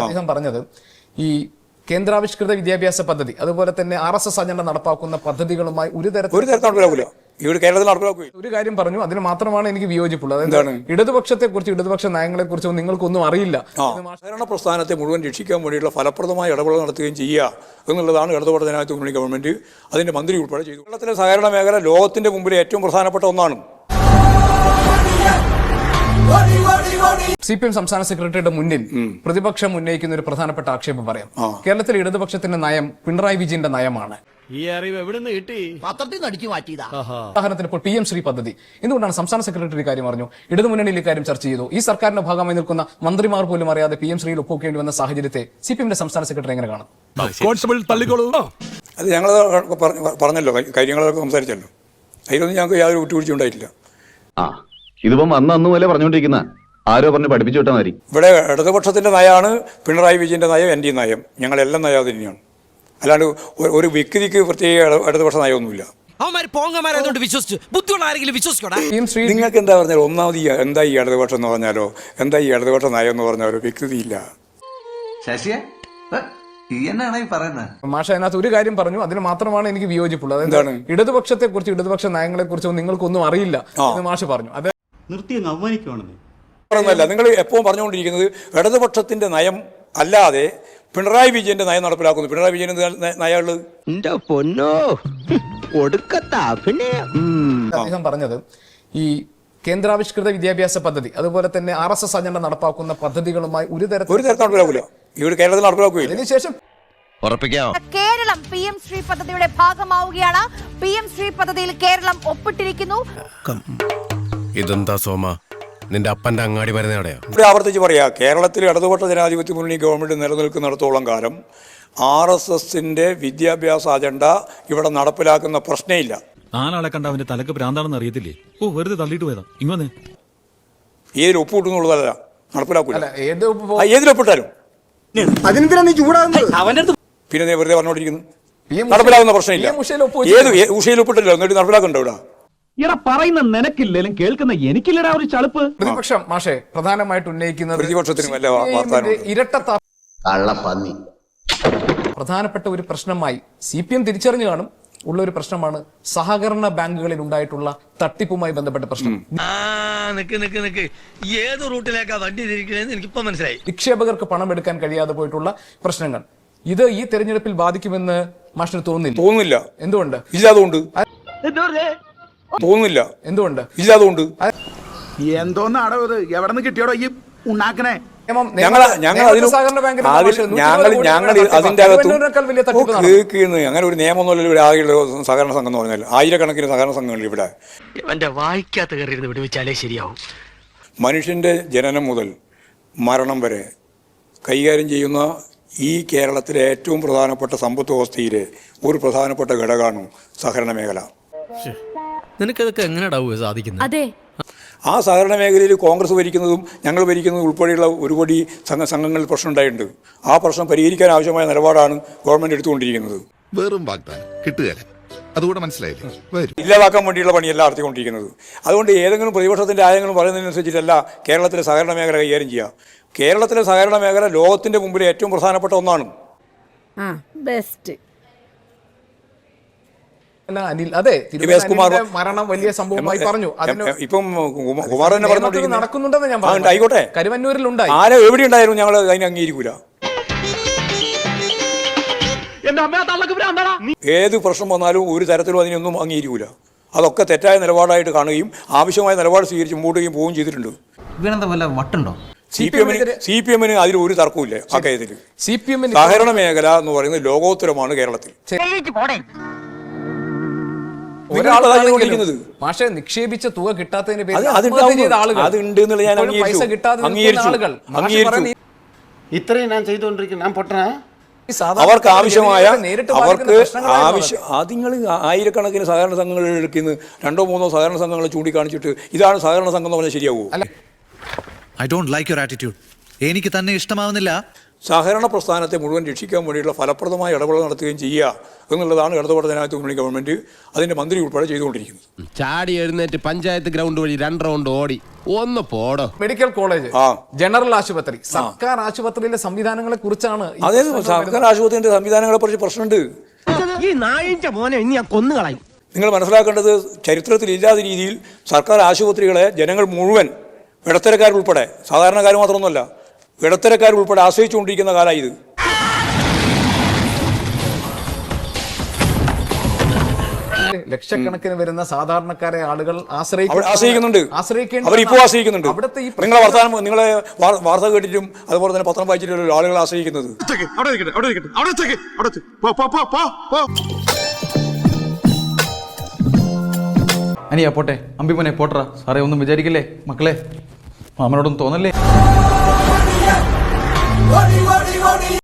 അദ്ദേഹം പറഞ്ഞത് ഈ കേന്ദ്രാവിഷ്കൃത വിദ്യാഭ്യാസ പദ്ധതി അതുപോലെ തന്നെ RSS അജണ്ട നടപ്പാക്കുന്ന പദ്ധതികളുമായി ഒരു തരത്തിലുള്ള ഒരു കാര്യം പറഞ്ഞു. അതിന് മാത്രമാണ് എനിക്ക് വിയോജിപ്പുള്ളത്. അതെന്താണ്? ഇടതുപക്ഷത്തെക്കുറിച്ച് ഇടതുപക്ഷ നയങ്ങളെക്കുറിച്ചോ നിങ്ങൾക്കൊന്നും അറിയില്ല. സഹകരണ പ്രസ്ഥാനത്തെ മുഴുവൻ രക്ഷിക്കാൻ വേണ്ടിയിട്ടുള്ള ഫലപ്രദമായ ഇടപെടൽ നടത്തുകയും ചെയ്യുക എന്നുള്ളതാണ് ഇടതുപക്ഷ ജനാധിപത്യ മുന്നണി ഗവൺമെന്റ് അതിന്റെ മന്ത്രി ഉൾപ്പെടെ ചെയ്തു. കേരളത്തിലെ സഹകരണ മേഖല ലോകത്തിന്റെ മുമ്പിലെ ഏറ്റവും പ്രധാനപ്പെട്ട ഒന്നാണ്. CPM സംസ്ഥാന സെക്രട്ടറിയുടെ മുന്നിൽ പ്രതിപക്ഷം ഉന്നയിക്കുന്ന ഒരു പ്രധാനപ്പെട്ട ആക്ഷേപം പറയാം. കേരളത്തിലെ ഇടതുപക്ഷത്തിന്റെ നയം പിണറായി വിജയന്റെ നയമാണ്. ഈ അറിവ് എവിടെ നിന്ന് കിട്ടി? പത്രത്തിൽ നിന്ന് അടിച്ചു മാറ്റിയതാ. ഉദാഹരണത്തിന് ഇപ്പോൾ PM ശ്രീ പദ്ധതി എന്തുകൊണ്ടാണ് സംസ്ഥാന സെക്രട്ടറി കാര്യം പറഞ്ഞു, ഇടതുമുന്നണിയിൽ ഇക്കാര്യം ചർച്ച ചെയ്തു. ഈ സർക്കാരിന്റെ ഭാഗമായി നിൽക്കുന്ന മന്ത്രിമാർ പോലും അറിയാതെ PM ശ്രീയിൽ ഒപ്പുവെക്കേണ്ടി വന്ന സാഹചര്യത്തെ CPMന്റെ സംസ്ഥാന സെക്രട്ടറി എങ്ങനെ കാണും? അത് ഞങ്ങൾ പറഞ്ഞല്ലോ, കാര്യങ്ങളൊക്കെ സംസാരിച്ചല്ലോ. അതിലൊന്നും ഞങ്ങൾക്ക് യാതൊരു വിട്ടുവീഴ്ച ഉണ്ടായിട്ടില്ല. ഇതിപ്പം അന്ന് പോലെ പറഞ്ഞുകൊണ്ടിരിക്കുന്ന ആരോ പറഞ്ഞ് പഠിപ്പിച്ചു വിട്ടാൽ മതി. ഇവിടെ ഇടതുപക്ഷത്തിന്റെ നയമാണ് പിണറായി വിജയന്റെ നയം, എൻ്റെ നയം. ഞങ്ങളെല്ലാം നയം അത് തന്നെയാണ്. അല്ലാണ്ട് ഒരു വ്യക്തിക്ക് പ്രത്യേക ഇടതുപക്ഷ നയമൊന്നുമില്ല. നിങ്ങൾക്ക് എന്താ പറഞ്ഞാൽ ഒന്നാമത് എന്താ ഈ ഇടതുപക്ഷം എന്ന് പറഞ്ഞാലോ, എന്താ ഈ ഇടതുപക്ഷ നയം എന്ന് പറഞ്ഞാലോ വ്യക്തിയില്ല. മാഷ അതിനകത്ത് ഒരു കാര്യം പറഞ്ഞു, അതിന് മാത്രമാണ് എനിക്ക് വിയോജിപ്പുള്ളത്. അതെന്താണ്? ഇടതുപക്ഷത്തെക്കുറിച്ച് ഇടതുപക്ഷ നയങ്ങളെക്കുറിച്ചോ നിങ്ങൾക്കൊന്നും അറിയില്ല എന്ന് മാഷ് പറഞ്ഞു. അത് നിർത്തിയല്ല, നിങ്ങൾ എപ്പോഴും പറഞ്ഞുകൊണ്ടിരിക്കുന്നത് ഇടതുപക്ഷത്തിന്റെ നയം അല്ലാതെ പിണറായി വിജയന്റെ നയം നടപ്പിലാക്കുന്നു. പിണറായി വിജയന്റെ നയമുള്ളത് അദ്ദേഹം പറഞ്ഞത് ഈ കേന്ദ്രാവിഷ്കൃത വിദ്യാഭ്യാസ പദ്ധതി അതുപോലെ തന്നെ RSS അജണ്ട നടപ്പാക്കുന്ന പദ്ധതികളുമായി ഒരു തരത്തിൽ നടപ്പിലാക്കില്ല. ഇവിടെ കേരളത്തിൽ നടപ്പിലാക്കുകയില്ല. അതിനുശേഷം കേരളം PM ശ്രീ പദ്ധതിയുടെ ഭാഗമാവുകയാണ്. PM ശ്രീ പദ്ധതിയിൽ കേരളം ഒപ്പിട്ടിരിക്കുന്നു. ഇതെന്താ സോമ, നിന്റെ അപ്പന്റെ അങ്ങാടി വരുന്നവിടെയോ? ഇവിടെ ആവർത്തിച്ച് പറയാ, കേരളത്തിൽ ഇടതുപക്ഷ ജനാധിപത്യ മുന്നണി ഗവൺമെന്റ് നിലനിൽക്കുന്നിടത്തോളം കാലം RSSന്റെ വിദ്യാഭ്യാസ അജണ്ട ഇവിടെ നടപ്പിലാക്കുന്ന പ്രശ്നമില്ല. ആളെ കണ്ട അവന്റെ തലക്ക് ഭ്രാന്താണെന്ന് അറിയത്തില്ലേ? ഓ, വെറുതെ തള്ളിയിട്ട് പോയതാ. ഇങ്ങനെ ഏതിൽ ഒപ്പ് കിട്ടുന്നുള്ളതല്ല, നടപ്പിലാക്കൂല. ഏതിലൊപ്പിട്ടാലും പിന്നെ വെറുതെ പറഞ്ഞോണ്ടിരിക്കുന്നു. നടപ്പിലാകുന്ന പ്രശ്നമില്ല. ഏത് ഉഷയിൽ ഒപ്പിട്ടല്ലോ, എന്നിട്ട് നടപ്പിലാക്കണ്ടോ? ഇവിടെ പറയുന്ന നിനക്കില്ലേലും കേൾക്കുന്ന എനിക്കില്ലടാ ഒരു ചളുപ്പ്. പ്രതിപക്ഷം മാഷെ പ്രധാനമായിട്ട് ഉന്നയിക്കുന്നത് പ്രധാനപ്പെട്ട ഒരു പ്രശ്നമായി CPM തിരിച്ചറിഞ്ഞു കാണും ഉള്ള ഒരു പ്രശ്നമാണ് സഹകരണ ബാങ്കുകളിൽ ഉണ്ടായിട്ടുള്ള തട്ടിപ്പുമായി ബന്ധപ്പെട്ട പ്രശ്നം. ഏത് റൂട്ടിലേക്കാ വണ്ടി തിരിക്കണേന്ന് എനിക്കിപ്പോ മനസ്സിലായി. നിക്ഷേപകർക്ക് പണം എടുക്കാൻ കഴിയാതെ പോയിട്ടുള്ള പ്രശ്നങ്ങൾ ഇത് ഈ തെരഞ്ഞെടുപ്പിൽ ബാധിക്കുമെന്ന് മാഷിന് തോന്നുന്നില്ല. എന്തുകൊണ്ട്? ഇല്ലാതുകൊണ്ട് തോന്നുന്നില്ല. എന്തുകൊണ്ട്? ഇല്ലാതുകൊണ്ട്. എന്തോന്നാടോ ഇത്? എവിടെ നിന്ന് കിട്ടിയോടോ ഈ ഉണ്ടാക്കണേ? ഞങ്ങൾ അതിന്റെ അകത്തും അങ്ങനെ ഒരു നിയമമൊന്നുമല്ല. ഇവിടെ ആകെയുള്ള സഹകരണ സംഘം എന്ന് പറഞ്ഞാൽ ആയിരക്കണക്കിന് സഹകരണ സംഘങ്ങൾ ഇവിടെ. മനുഷ്യന്റെ ജനനം മുതൽ മരണം വരെ കൈകാര്യം ചെയ്യുന്ന ഈ കേരളത്തിലെ ഏറ്റവും പ്രധാനപ്പെട്ട സമ്പദ് വ്യവസ്ഥയിലെ ഒരു പ്രധാനപ്പെട്ട ഘടകമാണ് സഹകരണ മേഖല. നിനക്കതൊക്കെ എങ്ങനെയാ സാധിക്കുന്നത്? അതെ, ആ സഹകരണ മേഖലയിൽ കോൺഗ്രസ് ഭരിക്കുന്നതും ഞങ്ങൾ ഭരിക്കുന്നതും ഉൾപ്പെടെയുള്ള ഒരുപടി സംഘങ്ങളിൽ പ്രശ്നം ഉണ്ടായിട്ടുണ്ട്. ആ പ്രശ്നം പരിഹരിക്കാൻ ആവശ്യമായ നിലപാടാണ് ഗവൺമെന്റ് എടുത്തുകൊണ്ടിരിക്കുന്നത്. വെറും വാഗ്ദാനം കിട്ടുകയില്ല, അതുകൂടെ മനസ്സിലായില്ലേ? ഇല്ലാതാക്കാൻ വേണ്ടിയുള്ള പണിയല്ല നടത്തിക്കൊണ്ടിരിക്കുന്നത്. അതുകൊണ്ട് ഏതെങ്കിലും പ്രതിപക്ഷത്തിന്റെ ആരെങ്കിലും പറയുന്നതിനനുസരിച്ചിട്ടല്ല കേരളത്തിലെ സഹകരണ മേഖല കൈകാര്യം ചെയ്യുക. കേരളത്തിലെ സഹകരണ മേഖല ലോകത്തിന്റെ മുമ്പിലെ ഏറ്റവും പ്രധാനപ്പെട്ട ഒന്നാണ്. അനിൽ, അതെ, മരണം വലിയ സംഭവമായി പറഞ്ഞു. ഇപ്പം കുമാർ തന്നെ പറഞ്ഞു നടക്കുന്നുണ്ടെന്ന് ഞാൻ പറഞ്ഞു. ആയിക്കോട്ടെ, കരുവന്നൂരിലുണ്ടായി. ആരോ എവിടെ ഉണ്ടായിരുന്നു, ഞങ്ങൾ അതിനെ അംഗീകരിക്കൂല. ഏത് പ്രശ്നം വന്നാലും ഒരു തരത്തിലും അതിനൊന്നും അംഗീകരിക്കൂല. അതൊക്കെ തെറ്റായ നിലപാടായിട്ട് കാണുകയും ആവശ്യമായ നിലപാട് സ്വീകരിച്ച് മുമ്പോട്ടേക്കും പോവുകയും ചെയ്തിട്ടുണ്ട്. CPM-ന് അതിൽ ഒരു തർക്കമില്ല. ആ കാര്യത്തിൽ സഹകരണ മേഖല എന്ന് പറയുന്നത് ലോകോത്തരമാണ് കേരളത്തിൽ. പക്ഷേ നിക്ഷേപിച്ച തുക കിട്ടാത്തതിന് ഇത്രയും ഞാൻ ചെയ്തുകൊണ്ടിരിക്കുന്നു. ഞാൻ പൊട്ടനാ? അവർക്ക് ആവശ്യമായ നിങ്ങൾ ആയിരക്കണക്കിന് സഹകരണ സംഘങ്ങൾ എടുക്കുന്നു. 2-3 സഹകരണ സംഘങ്ങൾ ചൂണ്ടിക്കാണിച്ചിട്ട് ഇതാണ് സഹകരണ സംഘം എന്ന് പറഞ്ഞാൽ ശരിയാവൂ? I don't like your attitude. എനിക്ക് തന്നെ ഇഷ്ടമാവുന്നില്ല. സഹകരണ പ്രസ്ഥാനത്തെ മുഴുവൻ രക്ഷിക്കാൻ വേണ്ടിയുള്ള ഫലപ്രദമായ ഇടപെടൽ നടത്തുകയും ചെയ്യുക എന്നുള്ളതാണ് ഇടതുപക്ഷ ജനാധിപത്യ മുന്നണി ഗവൺമെൻറ് അതിൻ്റെ മന്ത്രി ഉൾപ്പെടെ ചെയ്തുകൊണ്ടിരിക്കുന്നത്. ചാടി എഴുന്നേറ്റ് പഞ്ചായത്ത് ഗ്രൗണ്ട് വഴി 2 റൗണ്ട് ഓടി ഒന്ന് പോടോ. മെഡിക്കൽ കോളേജ്, ജനറൽ ആശുപത്രി, സർക്കാർ ആശുപത്രിയിലെ സംവിധാനങ്ങളെ കുറിച്ചാണ്. അതേ സർക്കാർ ആശുപത്രിയുടെ സംവിധാനങ്ങളെ കുറിച്ച് പ്രശ്നമുണ്ട്. ഈ നായിന്റെ മോനെ ഇനി ഞാൻ കൊന്നുകളയും. നിങ്ങൾ മനസ്സിലാക്കേണ്ടത് ചരിത്രത്തിൽ ഇല്ലാത്ത രീതിയിൽ സർക്കാർ ആശുപത്രികളെ ജനങ്ങൾ മുഴുവൻ ഇടത്തരക്കാരുൾപ്പെടെ, സാധാരണക്കാർ മാത്രമൊന്നുമല്ല, ഇടത്തരക്കാരുൾപ്പെടെ ആശ്രയിച്ചുകൊണ്ടിരിക്കുന്ന കാലമാണ് ഇത്. ലക്ഷക്കണക്കിന് വരുന്ന സാധാരണക്കാരെ ആളുകൾ ആശ്രയിക്കുന്നുണ്ട്. അവരിപ്പോൾ ആശ്രയിക്കുന്നുണ്ട്. നിങ്ങളെ വർത്തമാനം, നിങ്ങളെ വാർത്ത കേട്ടിട്ടും അതുപോലെ തന്നെ പത്രം വായിച്ചിട്ടുള്ള ആളുകൾ ആശ്രയിക്കുന്നത്. അനിയാ പോട്ടെ, അമ്പിമോനെ പോട്ടറ. സാറേ ഒന്നും വിചാരിക്കില്ലേ മക്കളെ, മാമനോടൊന്നും തോന്നല്ലേ.